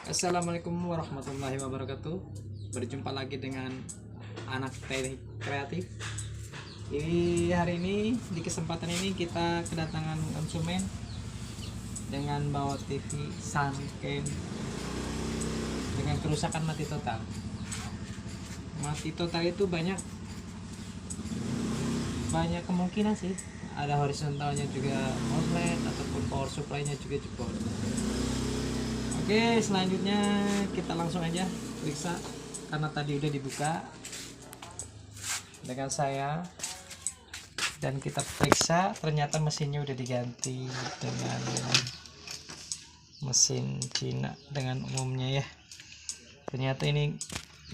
Assalamualaikum warahmatullahi wabarakatuh. Berjumpa lagi dengan anak teknik kreatif. Hari ini di kesempatan ini kita kedatangan konsumen dengan bawa TV Sunken dengan kerusakan mati total. Mati total itu banyak kemungkinan sih. Ada horizontalnya juga outlet ataupun power supply-nya juga jebol. Oke, selanjutnya kita langsung aja periksa karena tadi udah dibuka dengan saya, dan kita periksa ternyata mesinnya udah diganti dengan mesin Cina dengan umumnya ya. Ternyata ini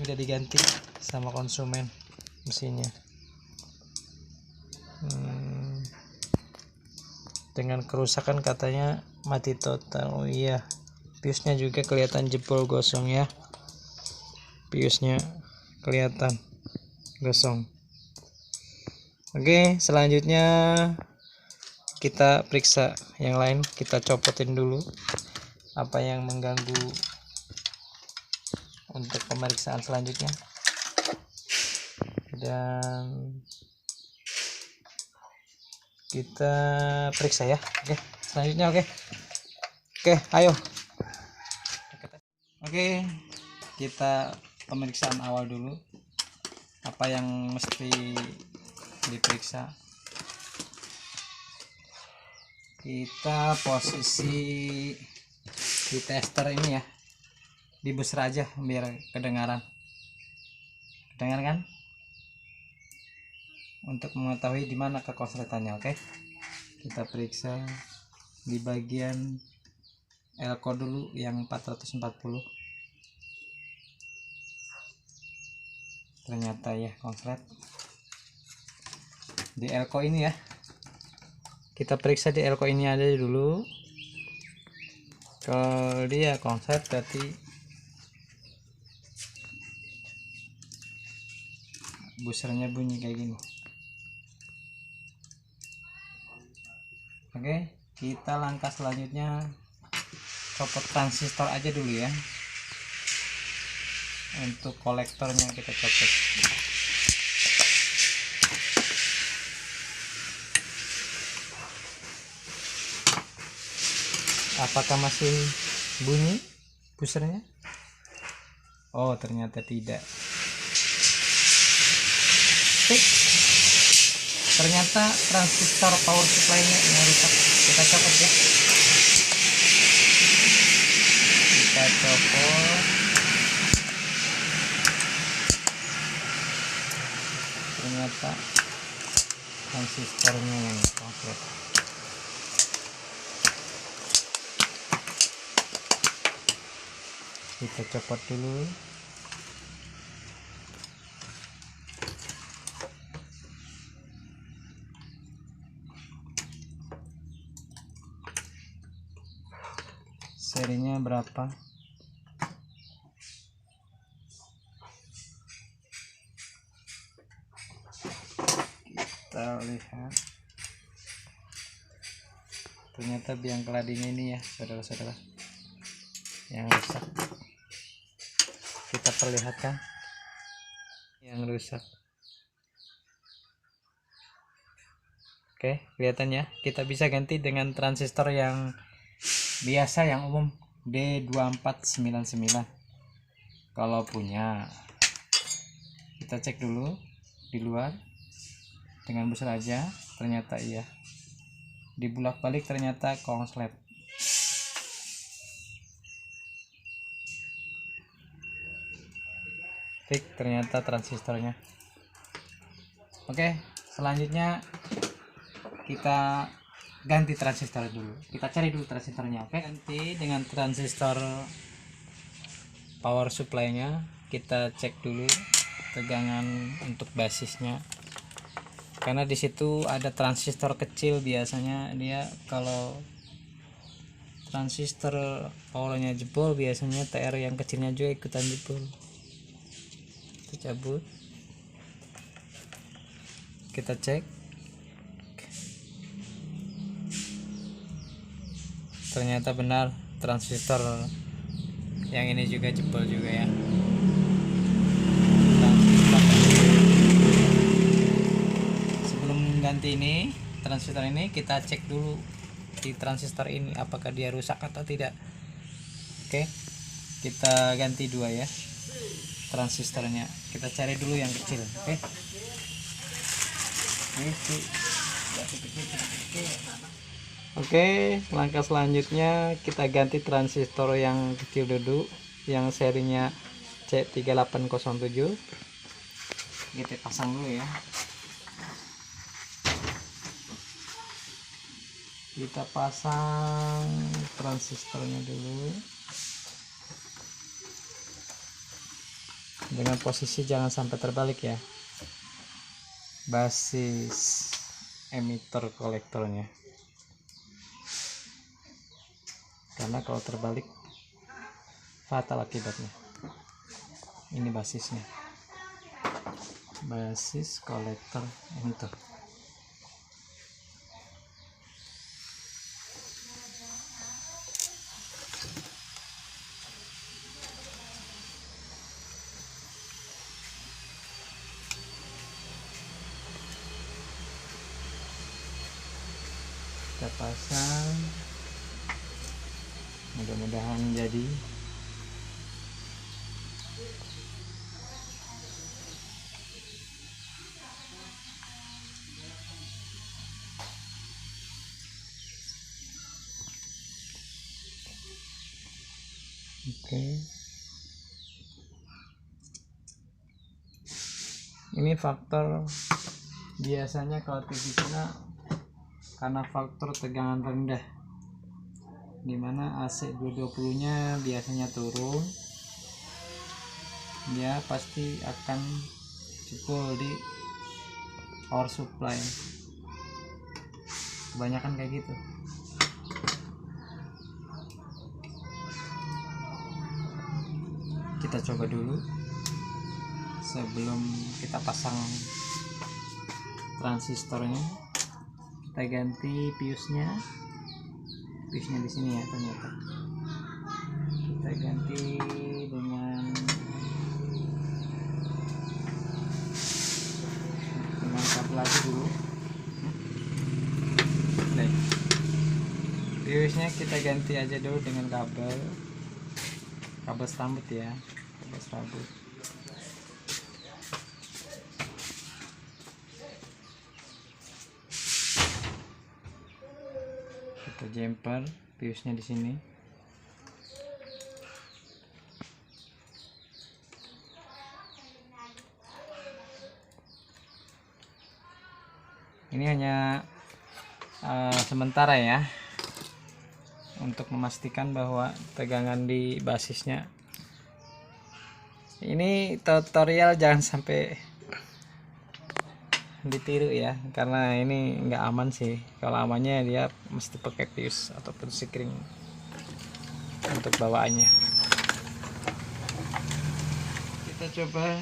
udah diganti sama konsumen mesinnya dengan kerusakan katanya mati total. Oh iya, fuse-nya juga kelihatan jebol gosong ya, fuse-nya kelihatan gosong. Oke, selanjutnya kita periksa yang lain. Kita copotin dulu apa yang mengganggu untuk pemeriksaan selanjutnya, dan kita periksa ya. Oke, selanjutnya oke, ayo. Oke, kita pemeriksaan awal dulu. Apa yang mesti diperiksa? Kita posisi di tester ini ya, di booster aja biar kedengaran kan, untuk mengetahui di mana kekonsletannya. Oke, kita periksa di bagian elko dulu yang 440. Ternyata ya konslet di elko ini ya. Kita periksa di elko ini aja dulu. Kalau dia konslet berarti busernya bunyi kayak gini. Oke, kita langkah selanjutnya copot transistor aja dulu ya. Untuk kolektornya kita copot. Apakah masih bunyi pusernya? Oh, ternyata tidak. Ternyata transistor power supply-nya yang rusak. Kita copot ya. Kita copot. Ternyata transistornya yang konkret. Kita copot dulu. Serinya berapa? Kita lihat. Ternyata biang keladinya ini ya, saudara-saudara, yang rusak. Kita perlihatkan yang rusak. Oke, kelihatan ya. Kita bisa ganti dengan transistor yang biasa, yang umum D2499 kalau punya. Kita cek dulu di luar dengan booster aja. Ternyata iya, dibulak balik ternyata konslet. Tik, ternyata transistornya. Oke, selanjutnya kita ganti transistor dulu. Kita cari dulu transistornya. Oke, ganti dengan transistor power supply-nya. Kita cek dulu tegangan untuk basisnya, karena di situ ada transistor kecil. Biasanya dia kalau transistor powernya jebol, biasanya TR yang kecilnya juga ikutan jebol. Kita cabut, kita cek. Ternyata benar transistor Yang ini juga jebol juga ya. Sebelum ganti ini transistor ini, kita cek dulu di transistor ini apakah dia rusak atau tidak. Oke, kita ganti dua ya transistornya. Kita cari dulu yang kecil. Oke. Oke, langkah selanjutnya kita ganti transistor yang kecil dulu, yang serinya C3807. Kita pasang dulu ya. Kita pasang transistornya dulu dengan posisi jangan sampai terbalik ya, basis emitter kolektornya, karena kalau terbalik fatal akibatnya. Ini basisnya, basis kolektor emitter. Kita pasang, mudah-mudahan jadi. Oke, ini faktor biasanya kalau TV Cina karena faktor tegangan rendah, dimana AC 220 nya biasanya turun, dia pasti akan jebol di power supply. Kebanyakan kayak gitu. Kita coba dulu sebelum kita pasang transistornya. Kita ganti fuse-nya di sini ya, ternyata kita ganti dengan kabel aja dulu. Nih, fuse-nya kita ganti aja dulu dengan kabel serabut ya, kabel serabut. Kita jumper fuse-nya di sini. Ini hanya sementara ya, untuk memastikan bahwa tegangan di basisnya. Ini tutorial jangan sampai ditiru ya, karena ini nggak aman sih. Kalau amannya dia mesti pakai fuse ataupun sikring untuk bawaannya. Kita coba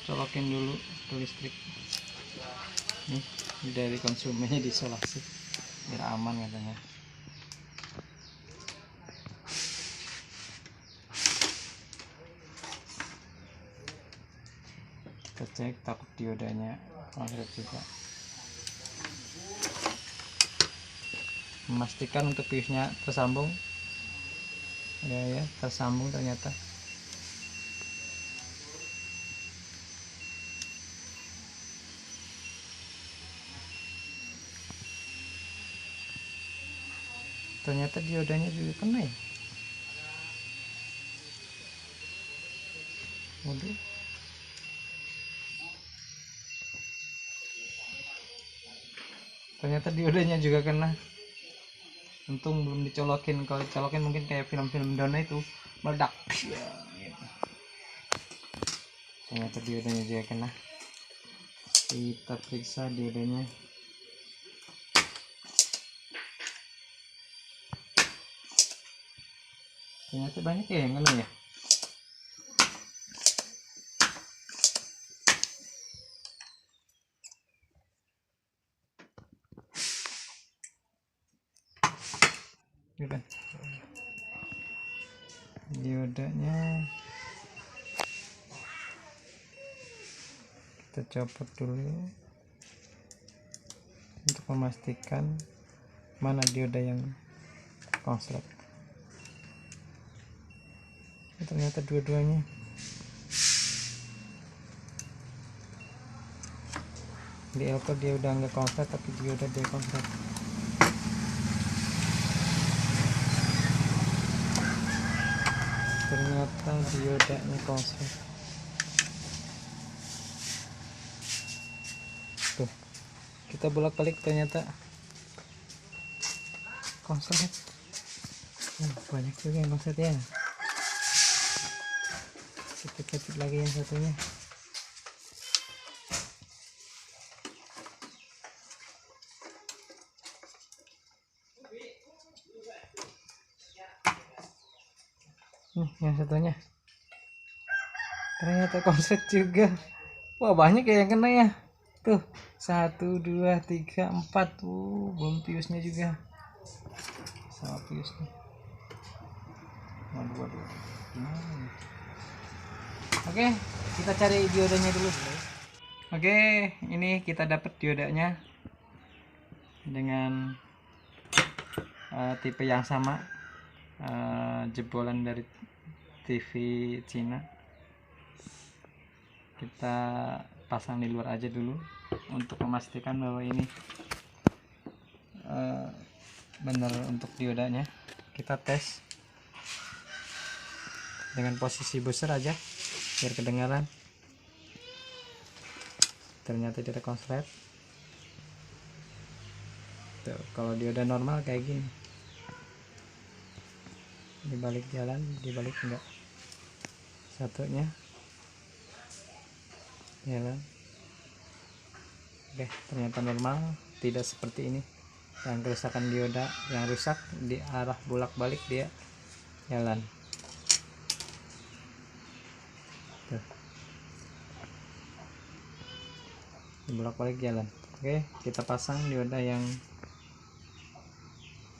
colokin dulu ke listrik. Nih, dari konsumennya diisolasi biar aman katanya. Kita cek, takut diodanya konslet juga. Memastikan untuk fuse-nya tersambung. Ya, tersambung ternyata. Ternyata diodanya juga kena ya. Waduh. Ternyata diodanya juga kena. Untung belum dicolokin. Kalau dicolokin mungkin kayak film-film Dona itu meledak. Ternyata diodanya juga kena. Kita periksa diodanya. Ternyata banyak ya yang kena ya. diodanya kita copot dulu untuk memastikan mana dioda yang konslet. Ternyata dua-duanya di elko dia udah nggak konslet, tapi dioda dia konslet. Ternyata diodanya konslet. Tuh, kita bolak-balik ternyata konslet. Banyak juga yang konslet ya. Kita ketik lagi yang satunya. Yang satunya ternyata konslet juga. Wah, banyak ya yang kena ya. Tuh 1 2 3 4. Belum piusnya juga sama piusnya. Waduh. Oke, kita cari diodanya dulu. Oke, ini kita dapat diodanya dengan tipe yang sama, jebolan dari TV Cina. Kita pasang di luar aja dulu untuk memastikan bahwa ini benar untuk diodanya. Kita tes dengan posisi buzzer aja biar kedengaran. Ternyata tidak konslet. Tuh, kalau dioda normal kayak gini, dibalik jalan, dibalik enggak, satunya jalan. Oke, ternyata normal, tidak seperti ini yang kerusakan dioda. Yang rusak di arah bolak-balik dia jalan. Tuh, bolak-balik jalan. Oke, kita pasang dioda yang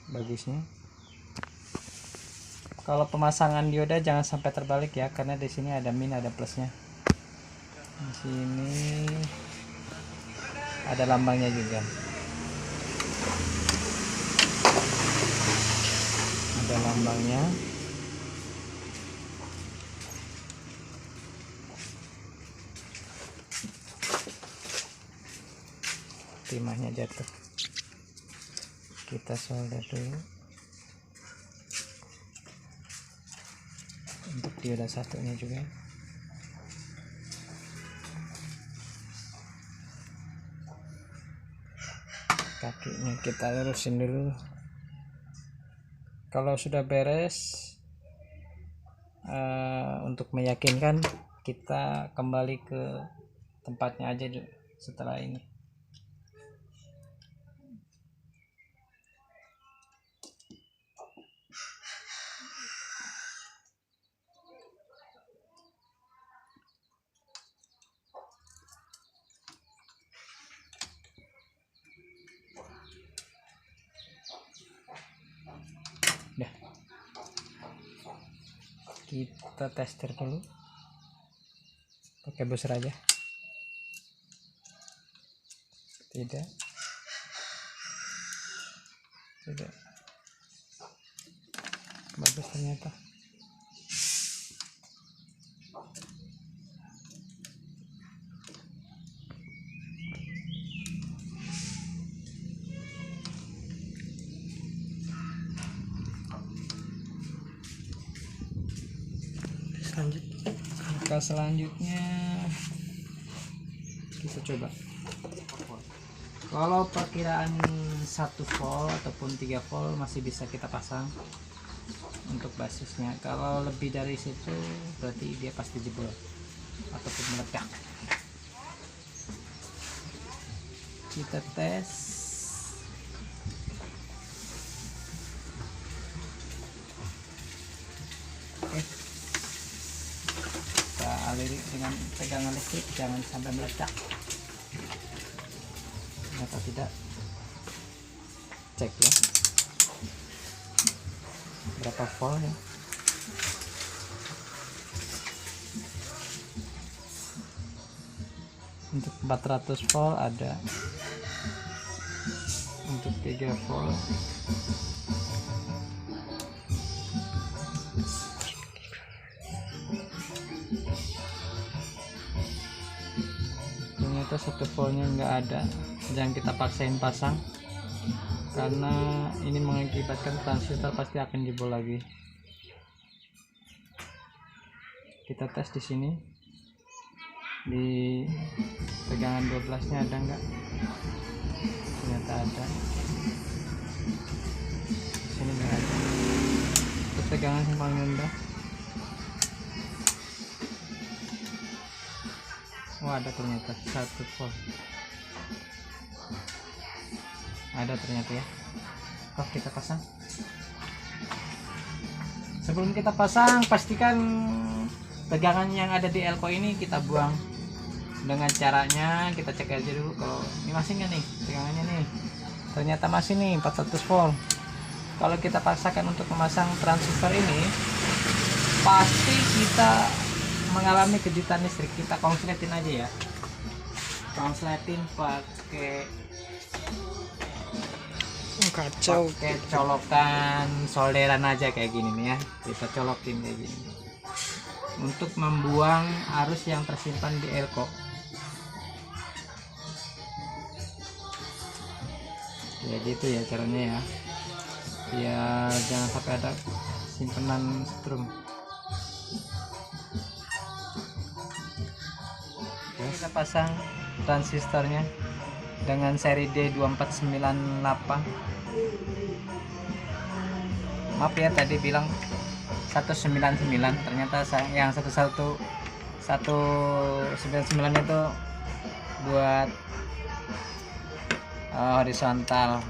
bagusnya. Kalau pemasangan dioda jangan sampai terbalik ya, karena di sini ada min, ada plusnya. Di sini ada lambangnya juga. Ada lambangnya. Timahnya jatuh. Kita solder dulu untuk dioda satunya juga. Kakinya kita lurusin dulu. Kalau sudah beres, untuk meyakinkan, kita kembali ke tempatnya aja dulu setelah ini. Udah, kita tester dulu pakai buzzer aja. Tidak bagus ternyata. Selanjutnya kita coba. Kalau perkiraan 1 volt ataupun 3 volt masih bisa kita pasang untuk basisnya. Kalau lebih dari situ berarti dia pasti jebol ataupun meledak. Kita tes. Oke, kita aliri dengan pegangan listrik, jangan sampai meledak. Ternyata tidak. Cek ya berapa volt ya. Untuk 400 volt ada, untuk 3 volt. Ternyata 1 voltnya nggak ada, jangan kita paksain pasang karena ini mengakibatkan transistor pasti akan jebol lagi. Kita tes di sini, di tegangan 12 nya ada nggak? Ternyata ada. Di sini nggak ada. Untuk tegangan yang paling rendah, oh ada ternyata 1 volt. Ada ternyata ya. Oh, kita pasang. Sebelum kita pasang, pastikan tegangan yang ada di elko ini kita buang. Dengan caranya kita cek aja dulu kalau ini masih nggak nih tegangannya nih. Ternyata masih nih 400 volt. Kalau kita paksakan untuk memasang transistor ini, pasti kita mengalami kejutan listrik. Kita konsletin aja ya, konsletin pakai kacau, pakai colokan solderan aja kayak gini nih ya. Kita colokin kayak gini untuk membuang arus yang tersimpan di elko. Ya gitu ya caranya ya, biar jangan sampai ada simpenan strum. Kita pasang transistornya dengan seri D2498. Maaf ya tadi bilang 199, ternyata yang 199 itu buat horizontal,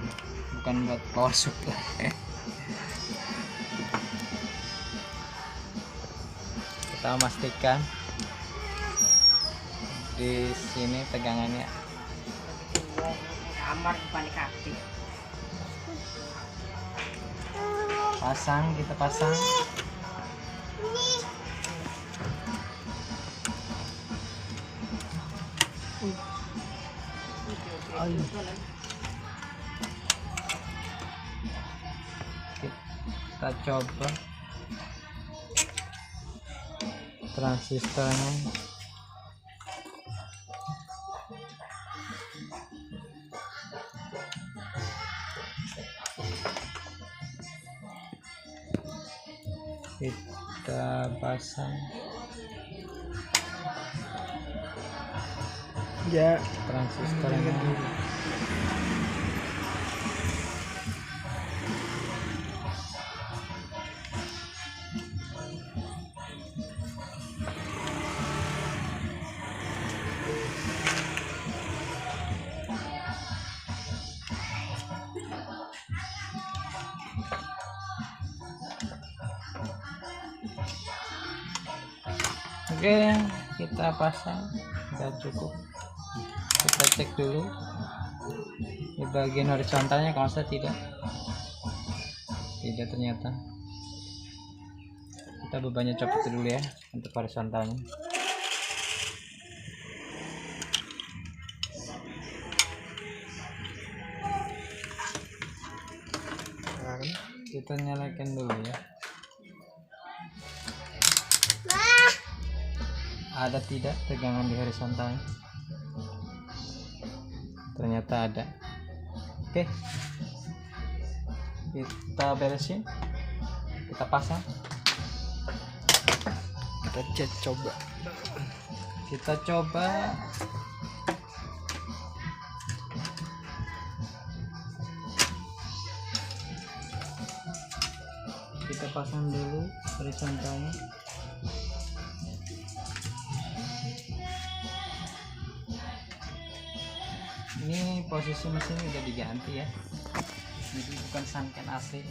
bukan buat power supply. Kita memastikan di sini tegangannya kamar balik kaki. pasang, kita pasang. Kita coba transistornya. Kita pasang Ya, transistornya. Oke, kita pasang, sudah cukup. Kita cek dulu di bagian horizontalnya, kalau saya tidak ternyata. Kita bebannya copot dulu ya untuk horizontalnya. Kita nyalakan dulu ya. Ada tidak tegangan di horizontalnya? Ternyata ada. Oke, kita beresin, kita pasang, kita coba. Kita pasang dulu horizontalnya. Ini posisi mesin udah diganti ya, jadi bukan sunken asli.